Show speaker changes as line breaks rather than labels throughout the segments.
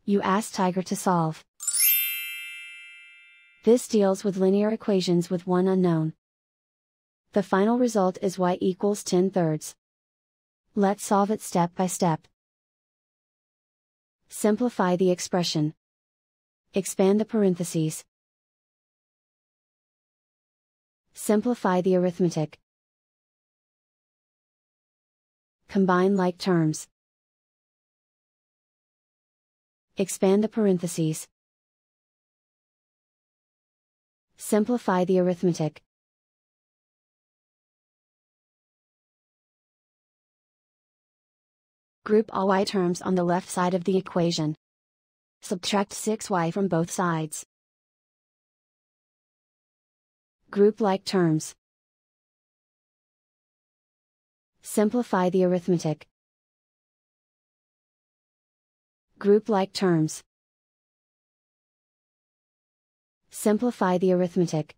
You ask Tiger to solve. This deals with linear equations with one unknown. The final result is y equals 10/3. Let's solve it step by step. Simplify the expression. Expand the parentheses. Simplify the arithmetic. Combine like terms. Expand the parentheses. Simplify the arithmetic. Group all y terms on the left side of the equation. Subtract 6y from both sides. Group like terms. Simplify the arithmetic. Group like terms. Simplify the arithmetic.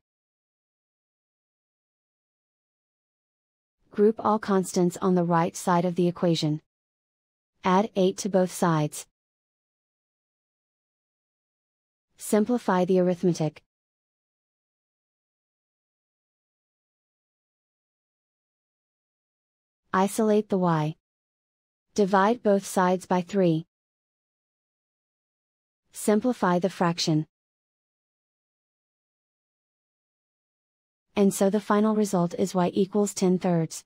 Group all constants on the right side of the equation. Add 8 to both sides. Simplify the arithmetic. Isolate the y. Divide both sides by 3. Simplify the fraction. And so the final result is y equals 10/3.